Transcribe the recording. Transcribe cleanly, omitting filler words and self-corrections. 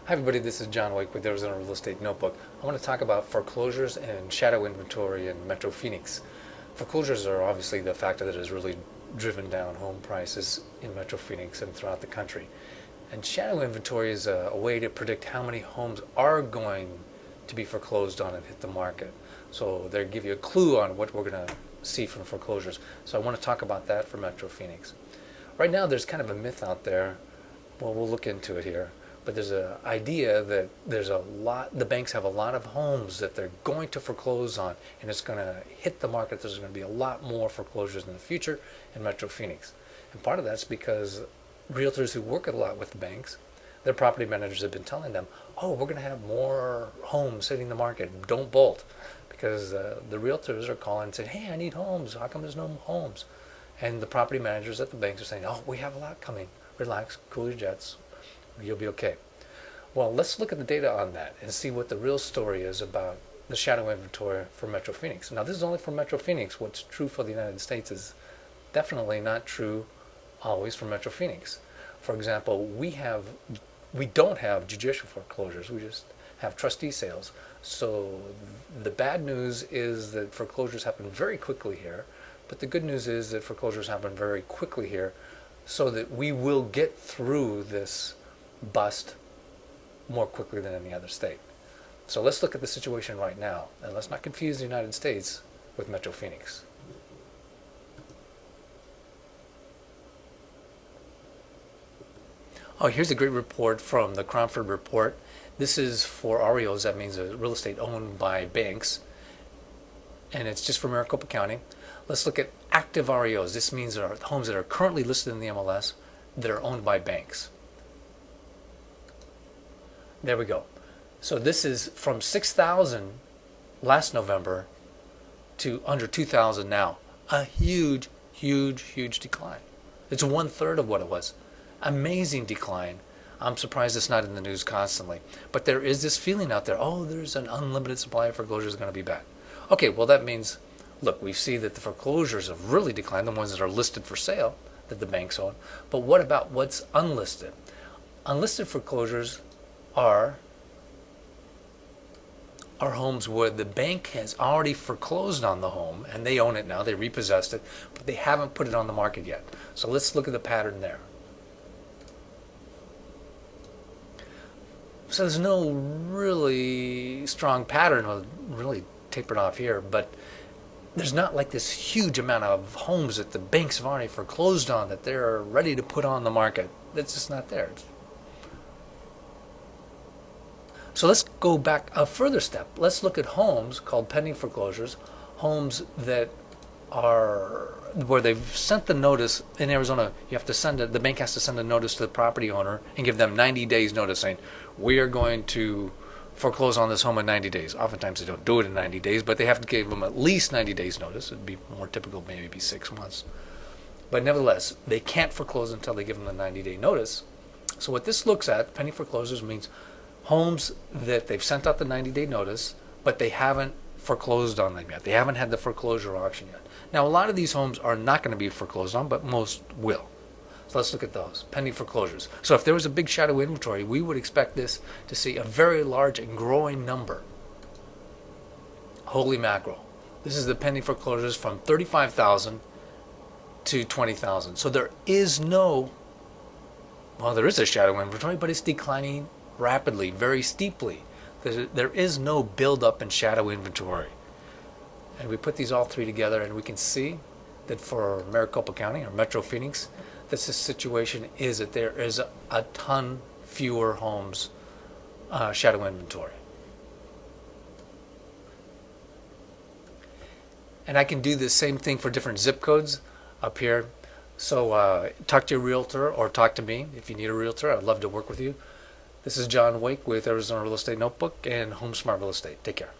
Hi everybody, this is John Wake with Arizona Real Estate Notebook. I want to talk about foreclosures and shadow inventory in Metro Phoenix. Foreclosures are obviously the factor that has really driven down home prices in Metro Phoenix and throughout the country. And shadow inventory is a way to predict how many homes are going to be foreclosed on and hit the market. So they give you a clue on what we're going to see from foreclosures. So I want to talk about that for Metro Phoenix. Right now there's kind of a myth out there. Well, we'll look into it here. But there's an idea that the banks have a lot of homes that they're going to foreclose on, and it's going to hit the market. There's going to be a lot more foreclosures in the future in Metro Phoenix. And part of that's because realtors who work a lot with the banks, their property managers have been telling them, oh, we're going to have more homes hitting the market. Don't bolt. Because the realtors are calling and saying, hey, I need homes. How come there's no homes? And the property managers at the banks are saying, oh, we have a lot coming. Relax, cool your jets. You'll be okay. Well, let's look at the data on that and see what the real story is about the shadow inventory for Metro Phoenix. Now, this is only for Metro Phoenix. What's true for the United States is definitely not true always for Metro Phoenix. For example, we don't have judicial foreclosures. We just have trustee sales. So the bad news is that foreclosures happen very quickly here, but the good news is that foreclosures happen very quickly here so that we will get through this bust more quickly than any other state. So let's look at the situation right now, and let's not confuse the United States with Metro Phoenix. Oh, here's a great report from the Cromford Report. This is for REOs, that means a real estate owned by banks, and it's just for Maricopa County. Let's look at active REOs. This means there are homes that are currently listed in the MLS that are owned by banks. There we go. So this is from 6,000 last November to under 2,000 now. A huge, huge, huge decline. It's 1/3 of what it was. Amazing decline. I'm surprised it's not in the news constantly. But there is this feeling out there, oh, there's an unlimited supply of foreclosures going to be back. Okay, well that means, look, we see that the foreclosures have really declined, the ones that are listed for sale that the banks own. But what about what's unlisted? Unlisted foreclosures are homes where the bank has already foreclosed on the home and they own it now, they repossessed it, but they haven't put it on the market yet. So let's look at the pattern there. So there's no really strong pattern, well, really tapered off here, but there's not like this huge amount of homes that the banks have already foreclosed on that they're ready to put on the market. That's just not there. So let's go back a further step. Let's look at homes called pending foreclosures, homes that are where they've sent the notice. In Arizona, you have to the bank has to send a notice to the property owner and give them 90 days notice saying, we are going to foreclose on this home in 90 days. Oftentimes they don't do it in 90 days, but they have to give them at least 90 days notice. It'd be more typical, maybe be 6 months. But nevertheless, they can't foreclose until they give them the 90-day notice. So what this looks at, pending foreclosures, means homes that they've sent out the 90-day notice, but they haven't foreclosed on them yet. They haven't had the foreclosure auction yet. Now, a lot of these homes are not going to be foreclosed on, but most will. So let's look at those, pending foreclosures. So if there was a big shadow inventory, we would expect this to see a very large and growing number. Holy mackerel. This is the pending foreclosures from 35,000 to 20,000. So there is no, well, there is a shadow inventory, but it's declining rapidly, very steeply. There is no buildup in shadow inventory. And we put these all three together and we can see that for Maricopa County or Metro Phoenix, that the situation is that there is a ton fewer homes shadow inventory. And I can do the same thing for different zip codes up here. So talk to your realtor or talk to me if you need a realtor. I'd love to work with you. This is John Wake with Arizona Real Estate Notebook and Home Smart Real Estate. Take care.